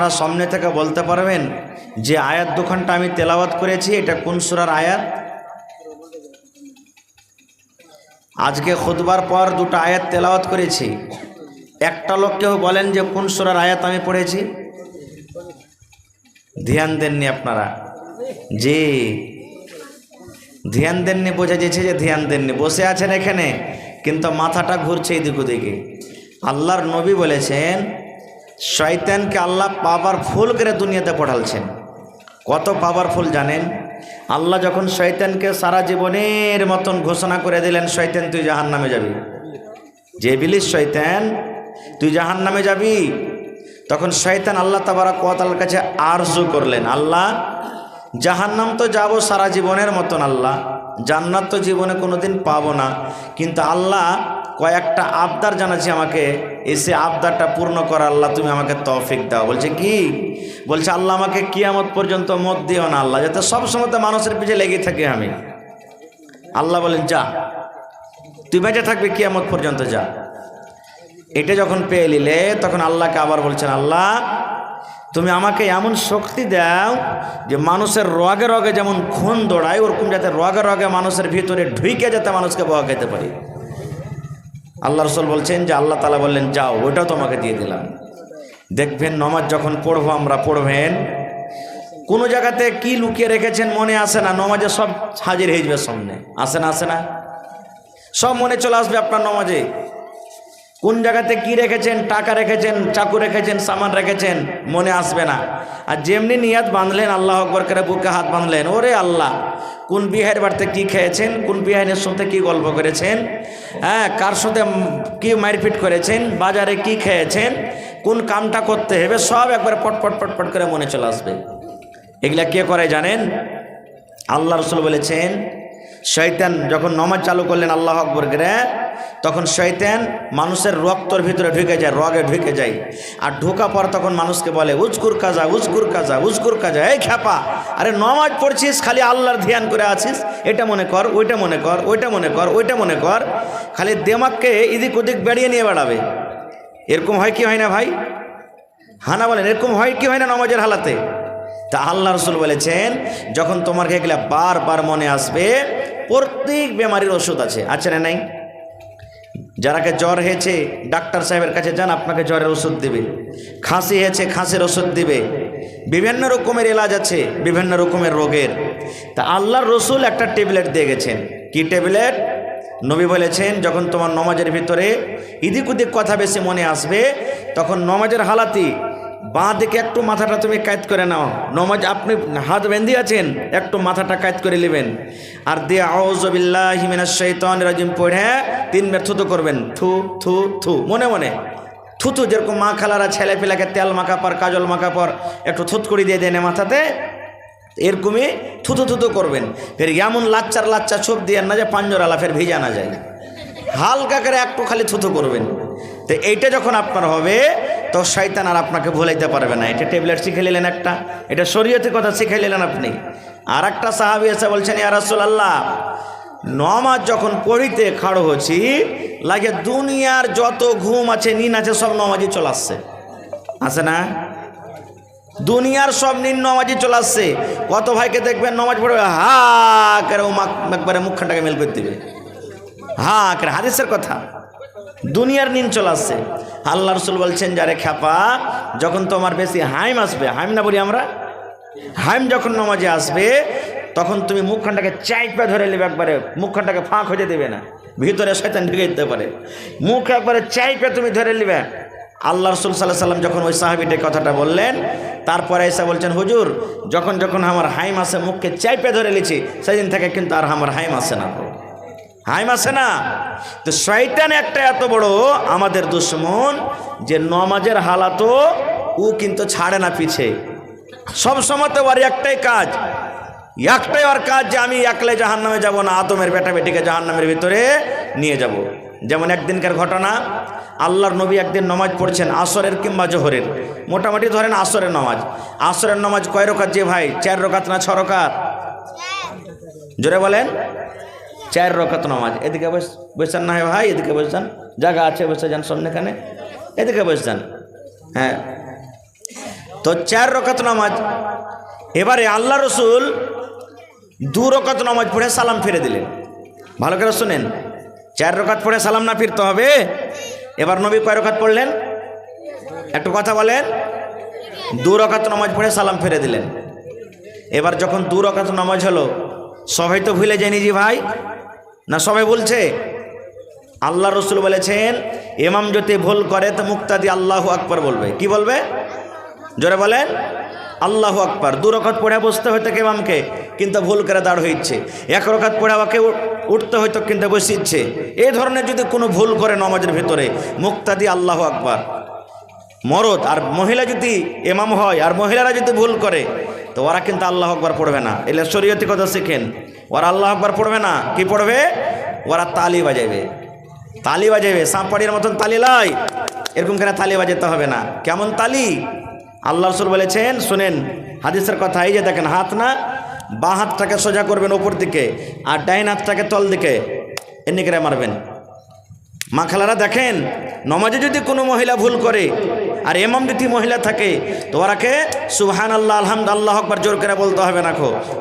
আপনারা সামনে থেকে বলতে পারবেন যে আয়াত দুখানটা আমি তেলাওয়াত করেছি এটা কোন সূরার আয়াত? আজকে খুতবার পর দুটো আয়াত তেলাওয়াত করেছি, একটা লোক কেউ বলেন যে কোন সূরার আয়াত আমি পড়েছি? ধ্যান দেননি আপনারা? জি, ধ্যান দেননি, বোঝা যাচ্ছে যে ধ্যান দেননি। বসে আছেন এখানে কিন্তু মাথাটা ঘুরছে এদিক ওদিকে। আল্লাহর নবী বলেছেন শয়তানকে আল্লাহ পাওয়ারফুল করে দুনিয়াতে পাঠালছেন। কত পাওয়ারফুল জানেন? আল্লাহ যখন শয়তানকে সারা জীবনের মতন ঘোষণা করে দিলেন শয়তান তুই জাহান্নামে যাবি, যে ইবলিস শয়তান তুই জাহান্নামে যাবি, তখন শয়তান আল্লাহ তাবারক ওয়া তাআলার কাছে আরজু করলেন, আল্লাহ জাহান্নাম তো যাব সারা জীবনের মতন, আল্লাহ জান্নাত তো জীবনে কোনোদিন পাবো না, কিন্তু আল্লাহ কয়েকটা আবদার জানাচ্ছি আমাকে, এসে আবদারটা পূর্ণ করা আল্লাহ তুমি আমাকে তৌফিক দাও। বলছে কি? বলছে আল্লাহ আমাকে কিয়ামত পর্যন্ত মত দিও না আল্লাহ, যাতে সবসময় মানুষের পিছে লেগে থাকি আমি। আল্লাহ বলেন যা, তুই বেঁচে থাকবি কিয়ামত পর্যন্ত, যা। এটা যখন পেয়ে নিলে তখন আল্লাহকে আবার বলছেন আল্লাহ তুমি আমাকে এমন শক্তি দাও যে মানুষের রগে রগে যেমন খুন দৌড়ায় ওরকম যাতে রগে রগে মানুষের ভিতরে ঢুকে যাতে মানুষকে বহাইতে পারি। আল্লাহ রসুল বলছেন যে আল্লাহ তাআলা বললেন যাও, ওইটাও তোমাকে দিয়ে দিলাম। দেখবেন নমাজ যখন পড়বো আমরা, পড়বেন কোনো জায়গাতে কি লুকিয়ে রেখেছেন মনে আসে না, নমাজে সব হাজির হয়ে যাবে সামনে, আসে না? আসে না? সব মনে চলে আসবে আপনার নমাজে। কোন জায়গাতে কি রেখেছেন, টাকা রেখেছেন, চাকু রেখেছেন, সামান রেখেছেন, মনে আসবে না। আর যেমনি নিয়াত বাঁধলেন আল্লাহ আকবার করে বুকে হাত বাঁধলেন, ওরে আল্লাহ কোন বিহারের বাড়িতে কি খেয়েছেন, কোন বিহারের সাথে কি গল্প করেছেন, হ্যাঁ কার সাথে কি মারপিট করেছেন, বাজারে কি খেয়েছেন, কোন কামটা করতে হবে, সব একবার পটপট পটপট করে মনে চলে আসবে। এগুলা কে করে জানেন? আল্লাহ রসুল বলেছেন শয়তান যখন নমাজ চালু করলেন আল্লাহ আকবার করে, তখন শয়তান মানুষের রক্তর ভিতরে ঢুকে যায়, রগে ঢুকে যায়। আর ঢোকা পর তখন মানুষকে বলে উজকুর কাজা, উজকুর কাজা, উজকুর কাজা। এই খ্যাপা, আরে নমাজ পড়ছিস, খালি আল্লাহর ধ্যান করে আছিস, এটা মনে কর, ওইটা মনে কর, ওইটা মনে কর, ওইটা মনে কর, খালি দেমাগকে এদিক ওদিক বেড়িয়ে নিয়ে বেড়াবে। এরকম হয় কি হয় না ভাই? হানা বলেন এরকম হয় কি হয় না নমাজের হালাতে? তা আল্লাহ রসুল বলেছেন যখন তোমার এগুলা বারবার মনে আসবে, প্রত্যেক বেমারির ওষুধ আছে, আছে না নাই? যারাকে জ্বর হয়েছে ডাক্তার সাহেবের কাছে যান, আপনাকে জ্বরের ওষুধ দিবে। খাঁসি হয়েছে খাঁসির ওষুধ দিবে। বিভিন্ন রকমের এলাজ আছে বিভিন্ন রকমের রোগের। তা আল্লাহর রসুল একটা ট্যাবলেট দিয়ে গেছেন। কি ট্যাবলেট? নবী বলেছেন যখন তোমার নমাজের ভিতরে ইদিক উদিক কথা বেশি মনে আসবে, তখন নমাজের হালাতি বাঁ দিকে একটু মাথাটা তুমি কায়দ করে নাও। নমাজ আপনি হাত বেঁধে আছেন, একটু মাথাটা কায়দ করে নেবেন, আর দিয়ে আউযু বিল্লাহি মিনাশ শাইতানির রাজিম পড়ে 3 বার থুতু করবেন, থু থু থু, মনে মনে থুতু। যেরকম মা খালারা ছেলে পেলাকে তেল মাখা পর কাজল মাখা পর একটু থুত করে দিয়ে দেন মাথাতে, এরকমই থুতু থুতু করবেন। ফের এমন লাচ্চার লাচ্চা ছোপ দিয়ে না যে পাঞ্জরালা ফের ভিজা না যায়, হালকা করে একটু খালি থুতু করবেন। তো এইটা যখন আপনার হবে তো শয়তান আর আপনাকে ভুলাইতে পারবে না। এটা ট্যাবলেট শিখে নিলেন একটা, এটা শরীয়তের কথা শিখে নিলেন আপনি। আর একটা সাহাবী এসে বলছেন ইয়া রাসূলুল্লাহ নমাজ যখন পড়িতে খাড়ো হচ্ছি লাগে দুনিয়ার যত ঘুম আছে নিন আছে সব নমাজি চলে আসছে, আছে না? দুনিয়ার সব নিন নমাজি চলে আসছে। কত ভাইকে দেখবেন নমাজ পড়বে হা করে একবারে মুখখানটাকে মেল করে দিবে, হা করে, হাদিসের কথা। দুনিয়ার নিন চলে আসছে। আল্লাহ রসুল বলছেন যারে খ্যাপা, যখন তোমার বেশি হাইম আসবে, হাইম না বলি আমরা, হাইম যখন নমাজে আসবে তখন তুমি মুখখানটাকে চাইপে ধরে নেবে, একবারে মুখখানটাকে ফাঁক হয়ে দেবে না, ভিতরে শয়তান ঢুকে দিতে পারে। মুখ একবারে চাইপে তুমি ধরে নেবে। আল্লাহ রসুল সাল্লাল্লাহু আলাইহি সাল্লাম যখন ওই সাহাবীটার কথাটা বললেন, তারপরে এসে বলছেন হুজুর যখন যখন আমার হাইম আসে মুখকে চাইপে ধরে নিয়েছি, সেদিন থেকে কিন্তু আর আমার হাইম আসে না, হাইম আসে না। তো শয়তান একটা এত বড় আমাদের দুশ্মন যে নমাজের হালাতো ও কিন্তু ছাড়ে না পিছে। সব সময় তো ওর একটাই কাজ, একটাই ওর কাজ যে আমি একলাই জাহান্নামে যাব না, আদমের বেটা বেটিকে জাহান্নামের ভিতরে নিয়ে যাব। যেমন একদিনকার ঘটনা, আল্লাহর নবী একদিন নমাজ পড়ছেন আসরের কিংবা জোহরের, মোটামুটি ধরেন আসরের নামাজ। আসরের নামাজ কয় রাকাত যে ভাই? 4 রাকাত না 6 রাকাত? জোরে বলেন। 4 রাকাত নামাজ। এদিকে বসেন না ভাই, এদিকে বসেন, জায়গা আছে বসে যান সামনে, এখানে এদিকে বসে যান। হ্যাঁ তো 4 রাকাত নামাজ। এবারে আল্লাহ রসুল 2 রাকাত নামাজ পড়ে সালাম ফিরে দিলেন। ভালো করে শুনেন, 4 রাকাত পড়ে সালাম না ফিরতে হবে। এবার নবী কয় রাকাত পড়লেন একটু কথা বলেন? 2 রাকাত নামাজ পড়ে সালাম ফিরে দিলেন। এবার যখন 2 রাকাত নামাজ হলো, সবাই তো ভুলে যায়নি জি ভাই, না সবাই বলছে? আল্লাহ রসুল বলেছেন ইমাম যদি ভুল করে তো মুক্তাদি আল্লাহু আকবার বলবে। কি বলবে? জোরে বলেন, আল্লাহু আকবার। 2 রাকাত পড়ে বসতে হইতো ইমামকে, কিন্তু ভুল করে দাঁড় হইছে। 1 রাকাত পড়ে আমাকে উঠতে হইতো, কিন্তু বসিচ্ছে। এই ধরনের যদি কোনো ভুল করে নামাজের ভিতরে, মুক্তাদি আল্লাহু আকবার। মরদ আর মহিলা যদি ইমাম হয় আর মহিলারা যদি ভুল করে, তো ওরা কিন্তু আল্লাহু আকবার পড়বে না। এলে শরীয়তি কথা শিখেন, ওরা আল্লাহু আকবার পড়বে না। কি পড়বে? ওরা তালি বাজাবে। তালি বাজাবে, সাঁপাড়ির মতন তালি লাই, এরকম করে তালি বাজাতে হবে না। কেমন তালি? আল্লাহ রসুল বলেছেন, শুনেন হাদিসের কথা। এই যে দেখেন, হাত না, বাঁ হাতটাকে সোজা করবেন ওপর দিকে, আর ডাইন হাতটাকে তল দিকে এমনি করে মারবেন। মা খালারা দেখেন, নমাজে যদি কোনো মহিলা ভুল করে আর ইমাম যদি মহিলা থাকে, তো ওরাকে সুবহান আল্লাহ আলহামদুলিল্লাহ আল্লাহু আকবার জোর করে বলতে হবে না।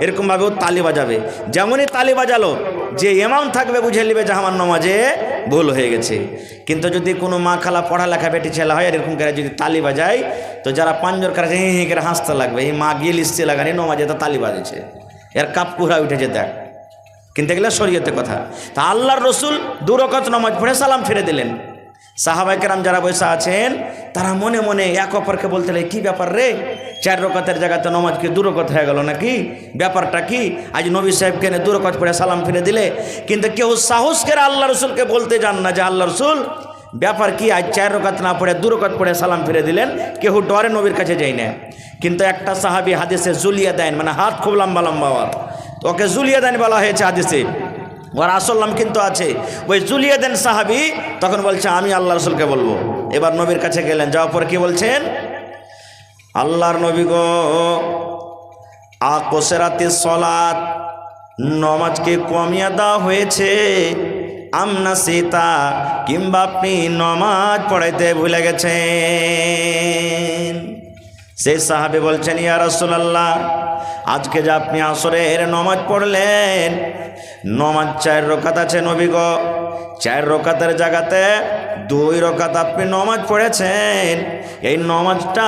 এরকমভাবে ও তালি বাজাবে। যেমনই তালি বাজালো, যে ইমাম থাকবে বুঝে নেবে যে আমার নমাজে ভুল হয়ে গেছে। কিন্তু যদি কোনো মা খালা পড়ালেখা বেটি ছেলে হয়, এরকম করে যদি তালি বাজায়, তো যারা পাঁচজন করে হি করে হাসতে লাগবে, এই মা গিয়ে লিখতে লাগানি নমাজে তো তালি বাজেছে, এর কাপ কুহরা উঠেছে দেখ। কিন্তু এগুলো শরীয়তের কথা। তা আল্লাহর রসুল 2 রাকাত নামাজ পড়ে সালাম ফিরে দিলেন। সাহাবায়ে কেরাম যারা বসে আছেন, তারা মনে মনে এক অপরকে বলতে লাগে, কি ব্যাপার রে, 4 রাকাতের জায়গাতে নামাজ কি 2 রাকাত হয়ে গেল নাকি? ব্যাপারটা কি? আজ নবী সাহেবকে 2 রাকাত পড়ে সালাম ফিরে দিলে। কিন্তু কেউ সাহস করে আল্লাহ রসুলকে বলতে যান না যে আল্লাহ রসুল ব্যাপার কি, আজ 4 রাকাত না পড়ে 2 রাকাত পড়ে সালাম ফিরে দিলেন। কেউ ডরে নবীর কাছে যাই না। কিন্তু একটা সাহাবী হাদিসে জুলিয়া দেন, মানে হাত খুব লম্বা লম্বা, ওকে জুলিয়া দেন বলা হয়েছে হাদিসে। ওর আসল নাম কিন্তু আছে। ওই জুলিয়া দেন সাহাবী তখন বলছে আমি আল্লাহ রসুলকে বলবো। এবার নবীর কাছে গেলেন, যাওয়ার পর কি বলছেন? আল্লাহর নবী গো, আকসরাতিস সালাত, নমাজকে কমিয়ে দেওয়া হয়েছে। আমনা সীতা, কিংবা আপনি নমাজ পড়াইতে ভুলে গেছেন। সেই সাহাবী বলছেন, ইয়া রাসূলুল্লাহ, আজকে যে আপনি আসরের নমাজ পড়লেন, নমাজ 4 রাকাত আছে নবী গো, 4 রাকাতের জায়গাতে 2 রাকাত আপনি নমাজ পড়েছেন। এই নমাজটা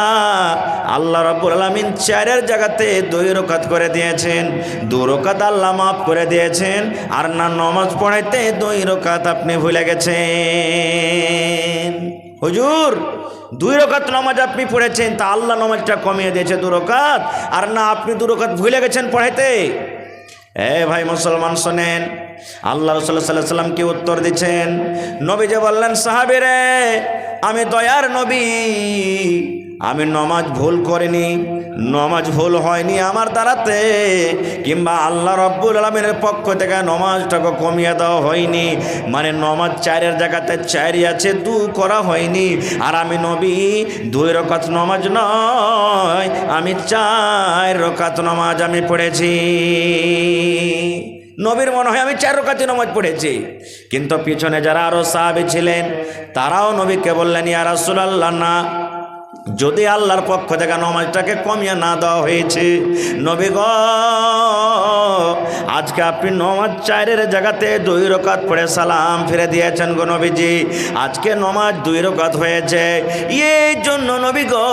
আল্লাহ রাব্বুল আলামিন 4-এর জায়গাতে 2 রাকাত করে দিয়েছেন। 2 রাকাত আল্লাহ মাফ করে দিয়েছেন। আর না নমাজ পড়াইতে 2 রাকাত আপনি ভুলে গেছেন। হুজুর 2 রাকাত নামাজ আপনি পড়েছেন, তা আল্লাহ নামাজটা কমিয়ে দিয়েছে 2 রাকাত, আর না আপনি 2 রাকাত ভুলে গেছেন পড়াইতে। ভাই মুসলমান শোনেন, আল্লাহ রাসূল সাল্লাল্লাহু আলাইহি ওয়াসাল্লাম কি উত্তর দিচ্ছেন? নবী যে বললেন, সাহাবী রে, আমি দয়ার নবী, আমি নমাজ ভুল করিনি, নমাজ ভুল হয়নি আমার দ্বারাতে, কিংবা আল্লাহ রাব্বুল আলামিনের পক্ষ থেকে নমাজটাকে কমিয়ে দেওয়া হয়নি। মানে নমাজ 4-এর জায়গাতে 4ই আছে, 2 করা হয়নি। আর আমি নবী 2 রাকাত নমাজ নয়, আমি 4 রাকাত নমাজ আমি পড়েছি। নবীর মনে হয় আমি 4 রাকাত নামাজ পড়েছি। কিন্তু পিছনে যারা আরো সাহাবী ছিলেন, তারাও নবীকে বললেন, ইয়া রাসূলুল্লাহ, না, যদি আল্লাহর পক্ষ থেকে নামাজটাকে কমিয়ে না দেওয়া হয়েছে, নবী গো, আজকে আপনি নমাজ 4-এর জায়গাতে 2 রাকাত পড়ে সালাম ফিরে দিয়েছেন গো নবীজি। আজকে নমাজ 2 রাকাত হয়েছে, এই জন্য নবী গো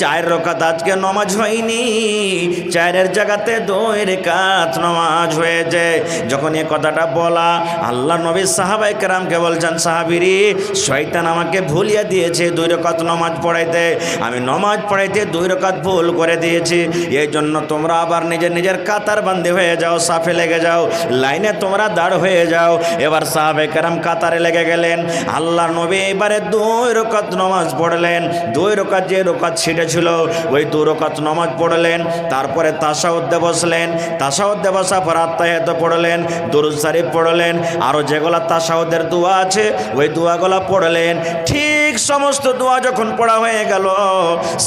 4 রাকাত আজকে নমাজ হয়নি, 4-এর জায়গাতে 2 রাকাত নমাজ হয়েছে। যখন এই কথাটা বলা, আল্লাহ নবী সাহাবায়ে কেরামকে বলছেন, সাহাবীরি, শয়তান আমাকে ভুলিয়ে দিয়েছে 2 রাকাত নমাজ পড়াইতে, আমি নমাজ পড়াইতে 2 রাকাত ভুল করে দিয়েছি। এই জন্য তোমরা আবার নিজের নিজের কাতার বান্ধে হয়ে যাও, সাফে লেগে যাও, লাইনে তোমরা দাঁড় হয়ে যাও। এবার সাহাবায়ে কেরাম কাতারে লেগে গেলেন। আল্লাহর নবী এবারে 2 রাকাত নামাজ পড়লেন। 2 রাকাত যে রাকাত ছিটে ছিল, ওই 2 রাকাত নামাজ পড়লেন। তারপরে তাশাহুদে বসলেন। তাশাহুদে বসা পর আত্তাহিয়াত পড়লেন, দুরূদ শরীফ পড়লেন, আরও যেগুলা তাশাহুদের দোয়া আছে ওই দোয়াগুলা পড়লেন। ঠিক ঠিক সমস্ত দোয়া যখন পড়া হয়ে গেল,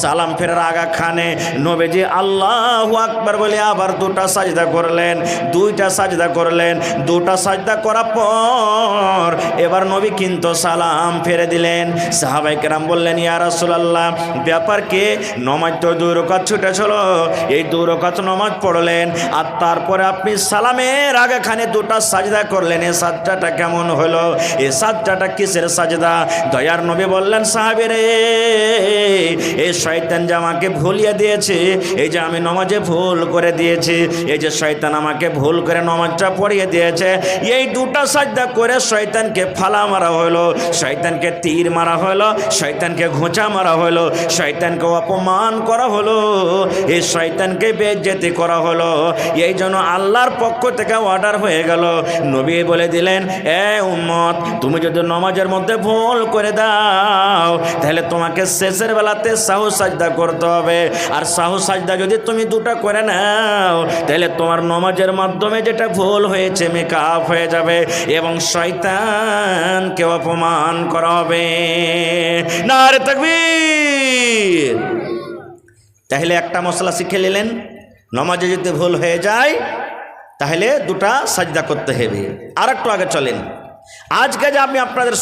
সালাম ফেরার আগাখানে নবীজি আল্লাহু আকবার বলে আবার দুটা সাজদা করলেন, দুইটা সাজদা করলেন। দুটা সাজদা করার পর এবার নবী কিন্তু সালাম ফেরে দিলেন। সাহাবায়ে কেরাম বললেন, ইয়া রাসূলুল্লাহ, ব্যাপার কি? নমাজ তো 2 রাকাত ছুটেছিল, এই 2 রাকাত নামাজ পড়লেন আর তারপরে আপনি সালামের আগেখানে দুটা সাজদা করলেন, এই সাজদাটা কেমন হলো? এই সাজদাটা কিসের সাজদা? দয়ার নবী বললেন, সাহাবীরে, এই শয়তান যে আমাকে ভুলিয়ে দিয়েছে, এই যে আমি নামাজে ভুল করে দিয়েছি, এই যে শয়তান আমাকে ভুল করে নামাজটা পড়িয়ে দিয়েছে, এই দুটা সাজদা করে শয়তানকে ফালা মারা হলো, শয়তানকে তীর মারা হলো, শয়তানকে ঘোঁচা মারা হলো, শয়তানকে অপমান করা হলো, এই শয়তানকে বেইজ্জতি করা হলো। এই জন্য আল্লাহর পক্ষ থেকে অর্ডার হয়ে গেল। নবী বলে দিলেন, এ উম্মত, তুমি যদি নামাজের মধ্যে ভুল করে দাও তাহলে তোমাকে শেষের বেলাতে সাহু সাজদা করতে হবে, আর সাহু সাজদা যদি তুমি দুটা করে নাও তাহলে তোমার নামাজের মাধ্যমে যেটা ভুল হয়েছে মেকআপ হয়ে যাবে এবং শয়তানকে অপমান করা হবে। নারে তাকবীর। তাহলে একটা মশলা শিখে নিলেন, নামাজে যদি ভুল হয়ে যায় তাহলে দুটা সাজদা করতে হবে। আর একটু আগে চলেন, আজকে যে আমি আপনাদের